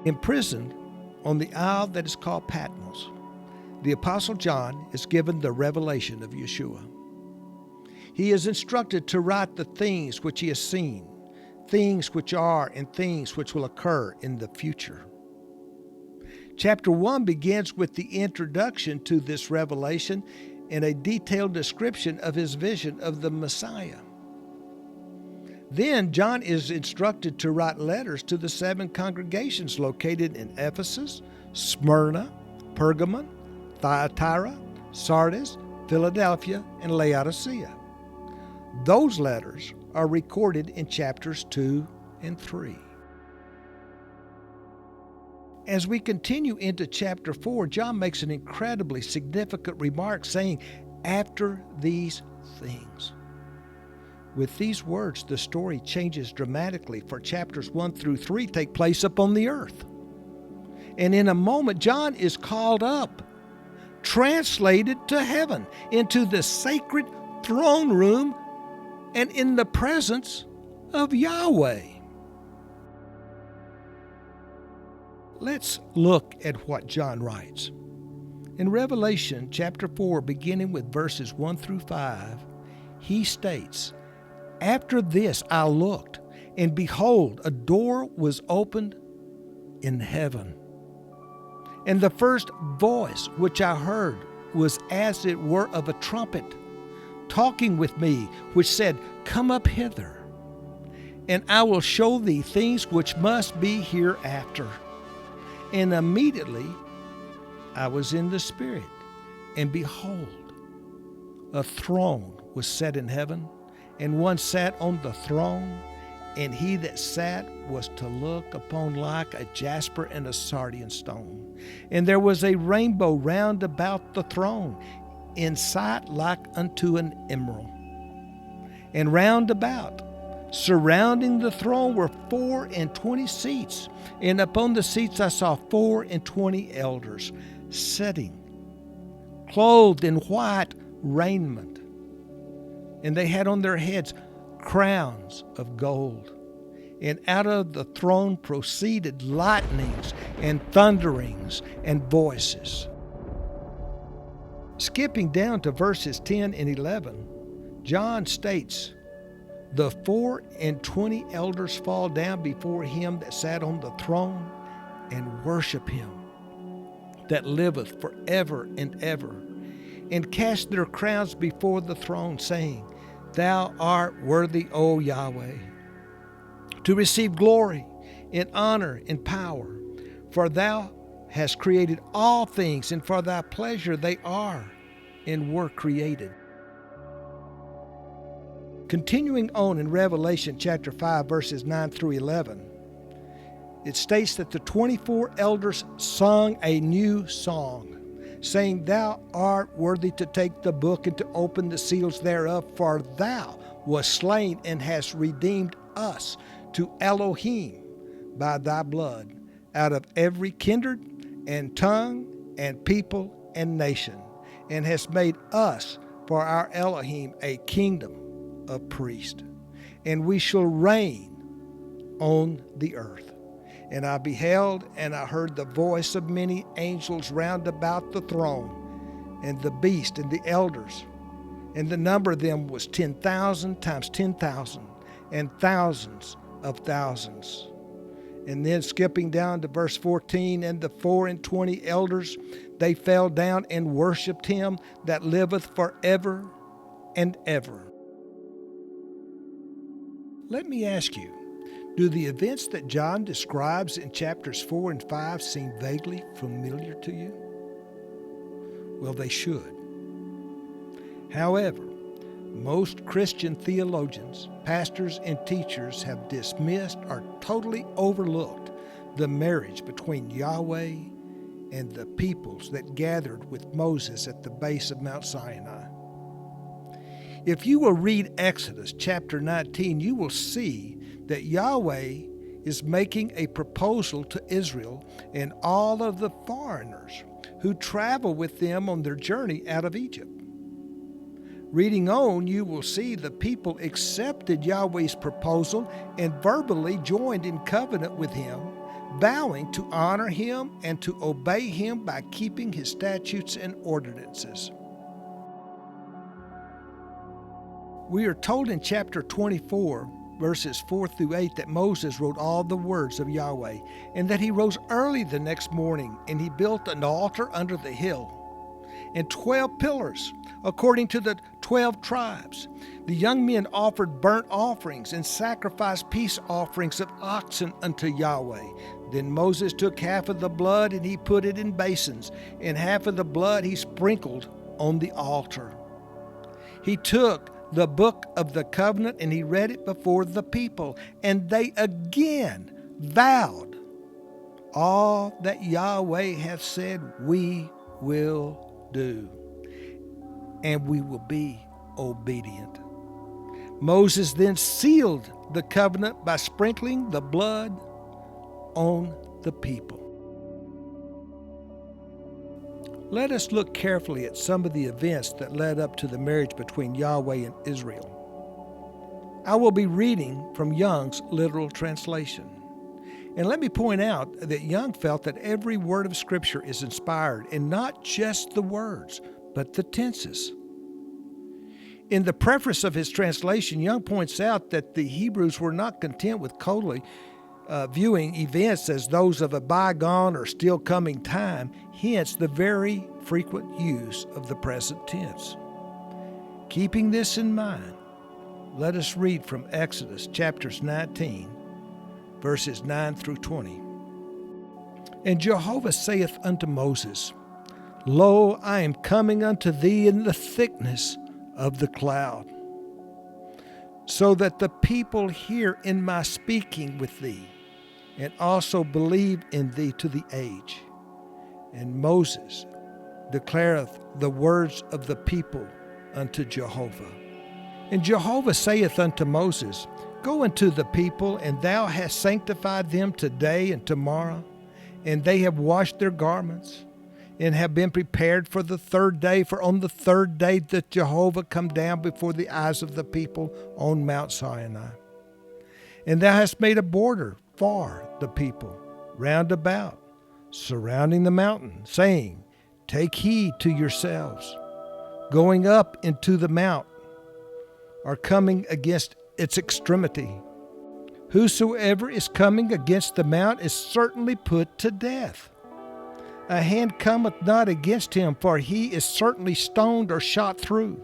Imprisoned on the isle that is called Patmos, the Apostle John is given the revelation of Yeshua. He is instructed to write the things which he has seen, things which are and things which will occur in the future. Chapter 1 begins with the introduction to this revelation and a detailed description of his vision of the Messiah. Then John is instructed to write letters to the 7 congregations located in Ephesus, Smyrna, Pergamon, Thyatira, Sardis, Philadelphia, and Laodicea. Those letters are recorded in chapters 2 and 3. As we continue into chapter 4, John makes an incredibly significant remark saying, "After these things." With these words, the story changes dramatically, for chapters 1 through 3 take place upon the earth. And in a moment, John is called up, translated to heaven, into the sacred throne room and in the presence of Yahweh. Let's look at what John writes. In Revelation chapter 4, beginning with verses 1 through 5, he states, "After this I looked, and behold, a door was opened in heaven. And the first voice which I heard was as it were of a trumpet, talking with me, which said, Come up hither, and I will show thee things which must be hereafter. And immediately I was in the Spirit, and behold, a throne was set in heaven, and one sat on the throne, and he that sat was to look upon like a jasper and a sardian stone. And there was a rainbow round about the throne, in sight like unto an emerald. And round about, surrounding the throne, were 24 seats, and upon the seats I saw 24 elders sitting, clothed in white raiment, and they had on their heads crowns of gold. And out of the throne proceeded lightnings and thunderings and voices. Skipping down to verses 10 and 11, John states, The 24 elders fall down before him that sat on the throne and worship him that liveth forever and ever, and cast their crowns before the throne, saying, Thou art worthy, O Yahweh, to receive glory and honor and power, for thou hast created all things, and for thy pleasure they are and were created. Continuing on in Revelation chapter 5, verses 9 through 11, it states that the 24 elders sung a new song, saying, Thou art worthy to take the book and to open the seals thereof, for thou wast slain and hast redeemed us to Elohim by thy blood, out of every kindred and tongue and people and nation, and hast made us for our Elohim a kingdom of priests, and we shall reign on the earth. And I beheld, and I heard the voice of many angels round about the throne, and the beast, and the elders. And the number of them was 10,000 times 10,000, and thousands of thousands. And then skipping down to verse 14, and the 24 elders, they fell down and worshipped him that liveth forever and ever. Let me ask you, do the events that John describes in chapters 4 and 5 seem vaguely familiar to you? Well, they should. However, most Christian theologians, pastors, and teachers have dismissed or totally overlooked the marriage between Yahweh and the peoples that gathered with Moses at the base of Mount Sinai. If you will read Exodus chapter 19, you will see that Yahweh is making a proposal to Israel and all of the foreigners who travel with them on their journey out of Egypt. Reading on, you will see the people accepted Yahweh's proposal and verbally joined in covenant with him, vowing to honor him and to obey him by keeping his statutes and ordinances. We are told in chapter 24, verses 4 through 8, that Moses wrote all the words of Yahweh, and that he rose early the next morning, and he built an altar under the hill, and 12 pillars, according to the 12 tribes. The young men offered burnt offerings and sacrificed peace offerings of oxen unto Yahweh. Then Moses took half of the blood, and he put it in basins, and half of the blood he sprinkled on the altar. He took the book of the covenant, and he read it before the people, and they again vowed, all that Yahweh hath said we will do, and we will be obedient. Moses then sealed the covenant by sprinkling the blood on the people. Let us look carefully at some of the events that led up to the marriage between Yahweh and Israel. I will be reading from Young's literal translation. And let me point out that Young felt that every word of Scripture is inspired, and not just the words, but the tenses. In the preface of his translation, Young points out that the Hebrews were not content with coldly viewing events as those of a bygone or still coming time, hence the very frequent use of the present tense. Keeping this in mind, let us read from Exodus chapters 19, verses 9 through 20. And Jehovah saith unto Moses, Lo, I am coming unto thee in the thickness of the cloud, so that the people hear in my speaking with thee, and also believe in thee to the age. And Moses declareth the words of the people unto Jehovah. And Jehovah saith unto Moses, Go unto the people, and thou hast sanctified them today and tomorrow, and they have washed their garments, and have been prepared for the third day. For on the third day doth Jehovah come down before the eyes of the people on Mount Sinai. And thou hast made a border for the people round about, surrounding the mountain, saying, Take heed to yourselves, going up into the mount, or coming against its extremity. Whosoever is coming against the mount is certainly put to death. A hand cometh not against him, for he is certainly stoned or shot through.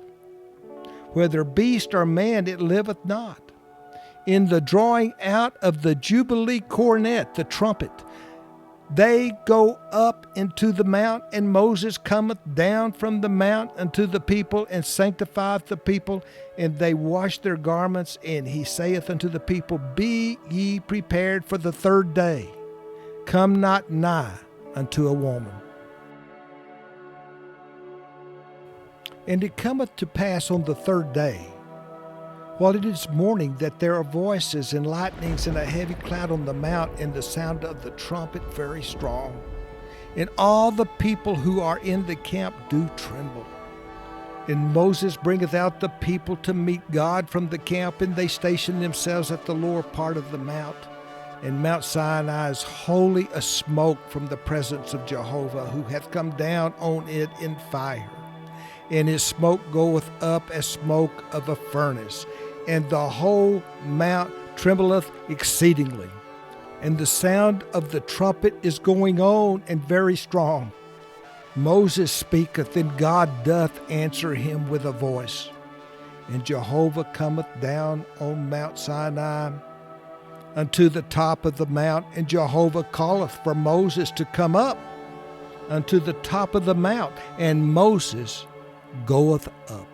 Whether beast or man, it liveth not. In the drawing out of the jubilee cornet, the trumpet, they go up into the mount, and Moses cometh down from the mount unto the people, and sanctifieth the people, and they wash their garments. And he saith unto the people, Be ye prepared for the third day. Come not nigh unto a woman. And it cometh to pass on the third day, while it is morning, that there are voices and lightnings and a heavy cloud on the mount, and the sound of the trumpet very strong. And all the people who are in the camp do tremble. And Moses bringeth out the people to meet God from the camp, and they station themselves at the lower part of the mount. And Mount Sinai is wholly a smoke from the presence of Jehovah, who hath come down on it in fire. And his smoke goeth up as smoke of a furnace, and the whole mount trembleth exceedingly. And the sound of the trumpet is going on, and very strong. Moses speaketh, and God doth answer him with a voice. And Jehovah cometh down on Mount Sinai unto the top of the mount, and Jehovah calleth for Moses to come up unto the top of the mount, and Moses goeth up.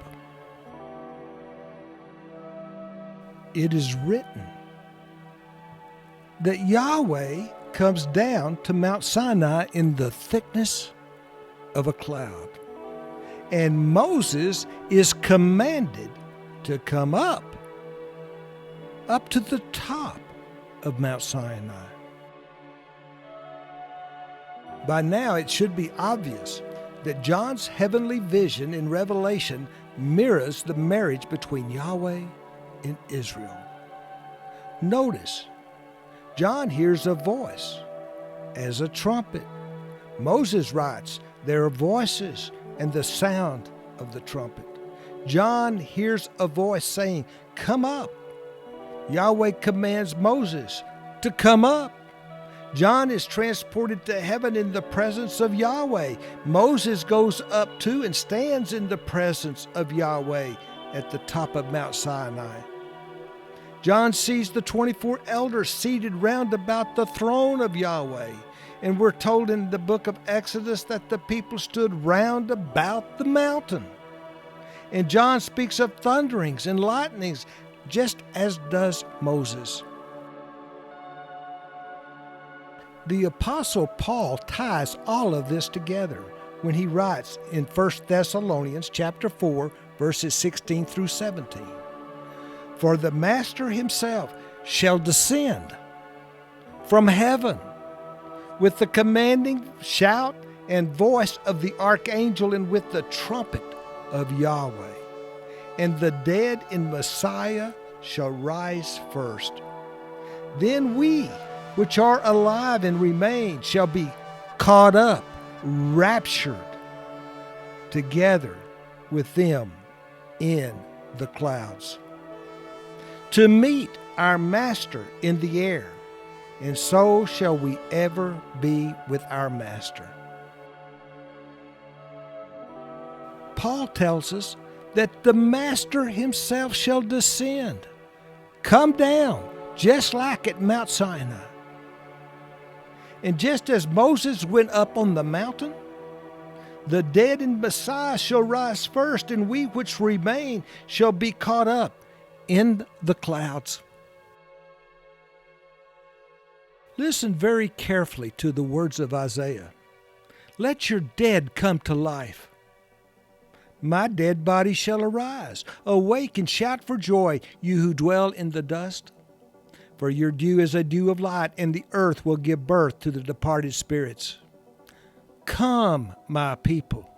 It is written that Yahweh comes down to Mount Sinai in the thickness of a cloud, and Moses is commanded to come up to the top of Mount Sinai. By now it should be obvious that John's heavenly vision in Revelation mirrors the marriage between Yahweh and Israel. Notice, John hears a voice as a trumpet. Moses writes, there are voices and the sound of the trumpet. John hears a voice saying, come up. Yahweh commands Moses to come up. John is transported to heaven in the presence of Yahweh. Moses goes up to and stands in the presence of Yahweh at the top of Mount Sinai. John sees the 24 elders seated round about the throne of Yahweh. And we're told in the book of Exodus that the people stood round about the mountain. And John speaks of thunderings and lightnings, just as does Moses. The Apostle Paul ties all of this together when he writes in 1 Thessalonians chapter 4, verses 16 through 17. For the Master himself shall descend from heaven with the commanding shout and voice of the archangel, and with the trumpet of Yahweh. And the dead in Messiah shall rise first. Then we, which are alive and remain, shall be caught up, raptured together with them in the clouds, to meet our Master in the air, and so shall we ever be with our Master. Paul tells us that the Master himself shall descend, come down, just like at Mount Sinai. And just as Moses went up on the mountain, the dead in Messiah shall rise first, and we which remain shall be caught up in the clouds. Listen very carefully to the words of Isaiah. Let your dead come to life. My dead body shall arise. Awake and shout for joy, you who dwell in the dust. For your dew is a dew of light, and the earth will give birth to the departed spirits. Come, my people,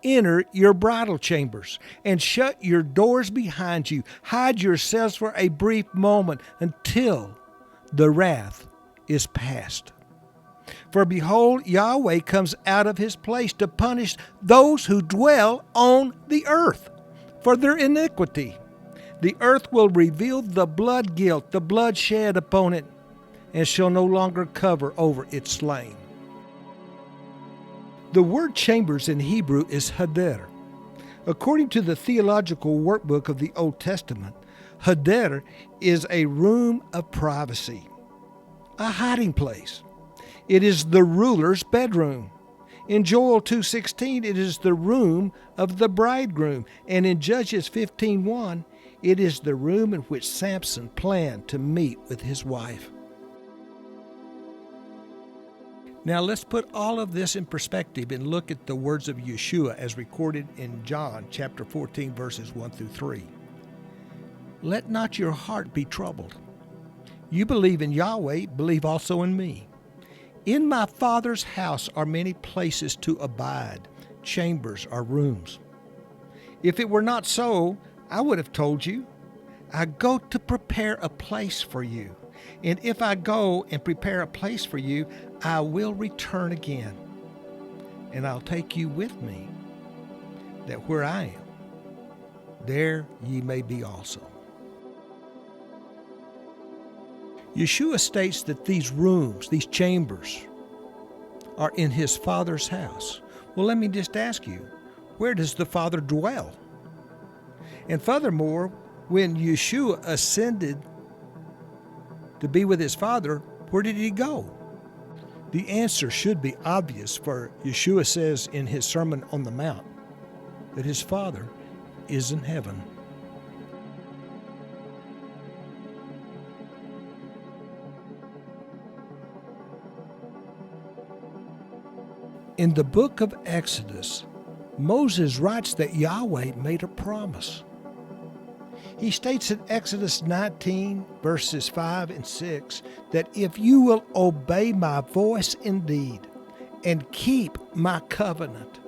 enter your bridal chambers, and shut your doors behind you. Hide yourselves for a brief moment until the wrath is past. For behold, Yahweh comes out of his place to punish those who dwell on the earth for their iniquity. The earth will reveal the blood guilt, the blood shed upon it, and shall no longer cover over its slain. The word chambers in Hebrew is hader. According to the theological workbook of the Old Testament, hader is a room of privacy, a hiding place. It is the ruler's bedroom. In Joel 2:16, it is the room of the bridegroom. And in Judges 15:1, it is the room in which Samson planned to meet with his wife. Now let's put all of this in perspective and look at the words of Yeshua as recorded in John chapter 14, verses 1 through 3. Let not your heart be troubled. You believe in Yahweh, believe also in me. In my Father's house are many places to abide, chambers or rooms. If it were not so, I would have told you. I go to prepare a place for you. And if I go and prepare a place for you, I will return again. And I'll take you with me, that where I am, there ye may be also. Yeshua states that these rooms, these chambers, are in his Father's house. Well, let me just ask you, where does the Father dwell? And furthermore, when Yeshua ascended to be with his Father, where did he go? The answer should be obvious, for Yeshua says in his Sermon on the Mount that his Father is in heaven. In the book of Exodus, Moses writes that Yahweh made a promise. He states in Exodus 19, verses 5 and 6, that if you will obey my voice indeed and keep my covenant,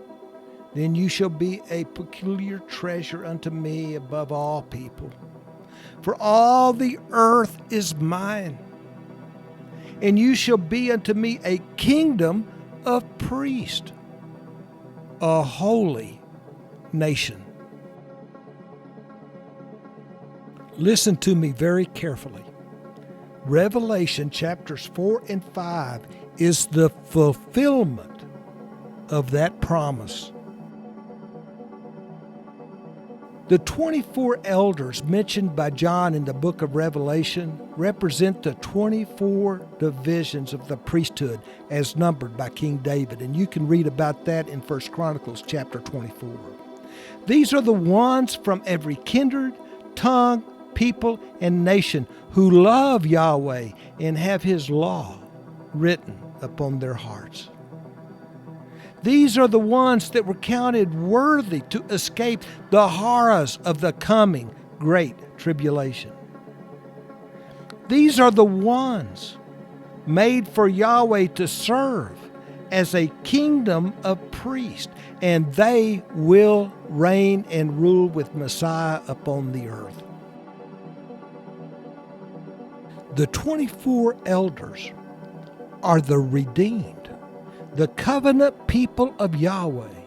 then you shall be a peculiar treasure unto me above all people. For all the earth is mine, and you shall be unto me a kingdom of priests, a holy nation. Listen to me very carefully. Revelation chapters 4 and 5 is the fulfillment of that promise. The 24 elders mentioned by John in the book of Revelation represent the 24 divisions of the priesthood as numbered by King David, and you can read about that in 1 Chronicles chapter 24. These are the ones from every kindred, tongue, people, and nation who love Yahweh and have his law written upon their hearts. These are the ones that were counted worthy to escape the horrors of the coming great tribulation. These are the ones made for Yahweh to serve as a kingdom of priests, and they will reign and rule with Messiah upon the earth. The 24 elders are the redeemed, the covenant people of Yahweh,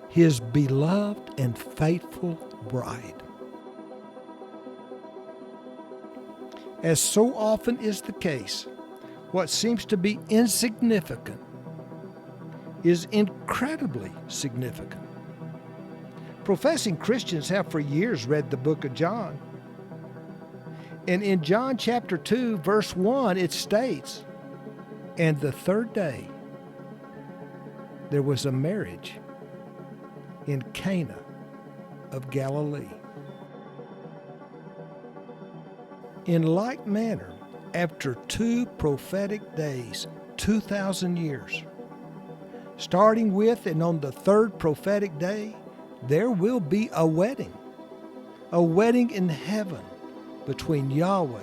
his beloved and faithful bride. As so often is the case, what seems to be insignificant is incredibly significant. Professing Christians have for years read the book of John. And in John chapter 2, verse 1, it states, "And the third day there was a marriage in Cana of Galilee." In like manner, after 2 prophetic days, 2,000 years, starting with and on the 3rd prophetic day, there will be a wedding in heaven between Yahweh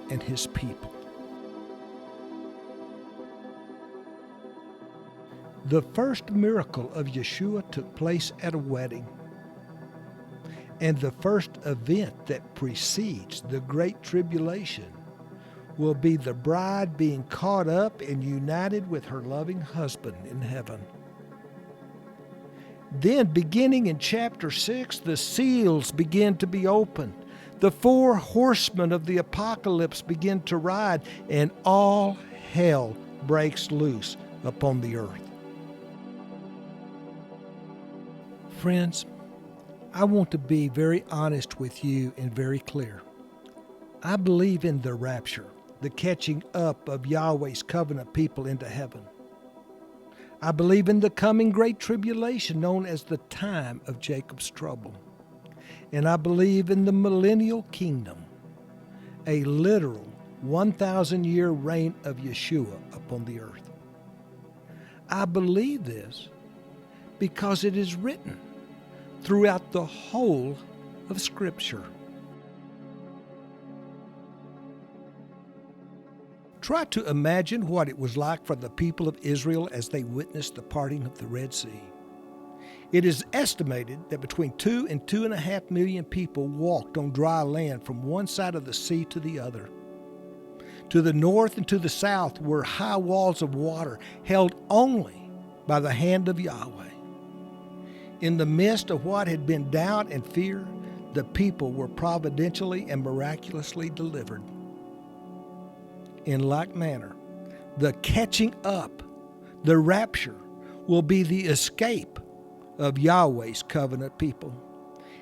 and his people. The first miracle of Yeshua took place at a wedding, and the first event that precedes the Great Tribulation will be the bride being caught up and united with her loving husband in heaven. Then, beginning in chapter 6, the seals begin to be opened. The 4 horsemen of the apocalypse begin to ride, and all hell breaks loose upon the earth. Friends, I want to be very honest with you and very clear. I believe in the rapture, the catching up of Yahweh's covenant people into heaven. I believe in the coming great tribulation known as the time of Jacob's trouble. And I believe in the millennial kingdom, a literal 1,000-year reign of Yeshua upon the earth. I believe this because it is written throughout the whole of Scripture. Try to imagine what it was like for the people of Israel as they witnessed the parting of the Red Sea. It is estimated that between 2 and 2.5 million people walked on dry land from one side of the sea to the other. To the north and to the south were high walls of water held only by the hand of Yahweh. In the midst of what had been doubt and fear, the people were providentially and miraculously delivered. In like manner, the catching up, the rapture, will be the escape of Yahweh's covenant people.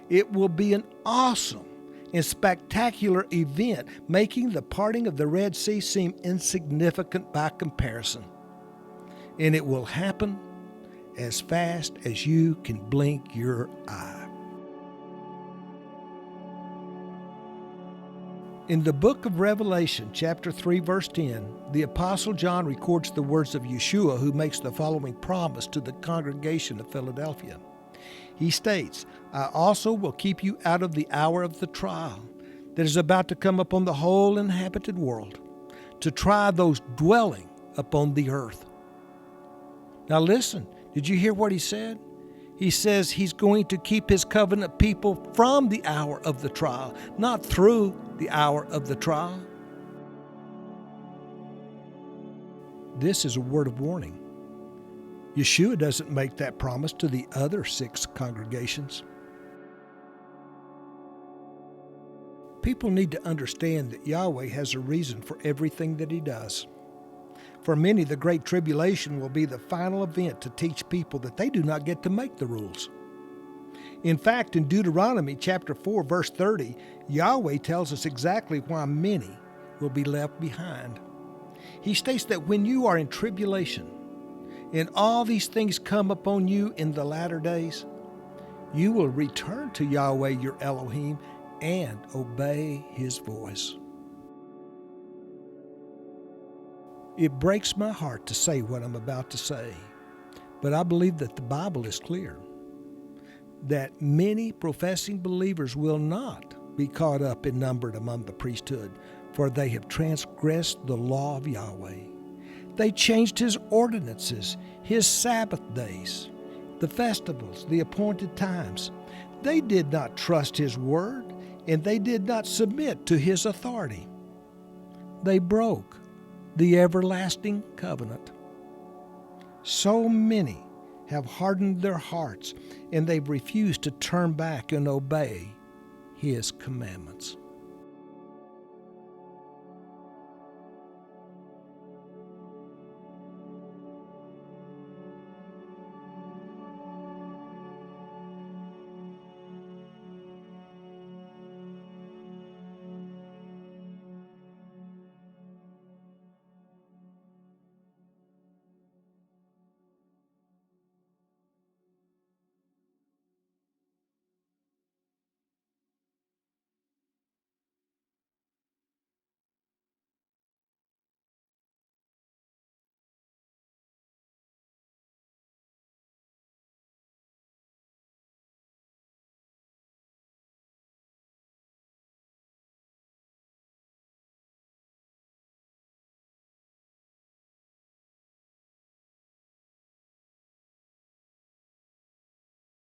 It will be an awesome and spectacular event, making the parting of the Red Sea seem insignificant by comparison. And it will happen as fast as you can blink your eye. In the book of Revelation, chapter 3, verse 10, the Apostle John records the words of Yeshua, who makes the following promise to the congregation of Philadelphia. He states, I also will keep you out of the hour of the trial that is about to come upon the whole inhabited world, to try those dwelling upon the earth. Now listen, did you hear what he said? He says he's going to keep his covenant people from the hour of the trial, not through the hour of the trial. This is a word of warning. Yeshua doesn't make that promise to the other 6 congregations. People need to understand that Yahweh has a reason for everything that he does. For many, the Great Tribulation will be the final event to teach people that they do not get to make the rules. In fact, in Deuteronomy chapter 4, verse 30, Yahweh tells us exactly why many will be left behind. He states that when you are in tribulation and all these things come upon you in the latter days, you will return to Yahweh your Elohim and obey his voice. It breaks my heart to say what I'm about to say, but I believe that the Bible is clear, that many professing believers will not be caught up and numbered among the priesthood, for they have transgressed the law of Yahweh. They changed his ordinances, his Sabbath days, the festivals, the appointed times. They did not trust his word, and they did not submit to his authority. They broke the everlasting covenant. So many have hardened their hearts, and they've refused to turn back and obey his commandments.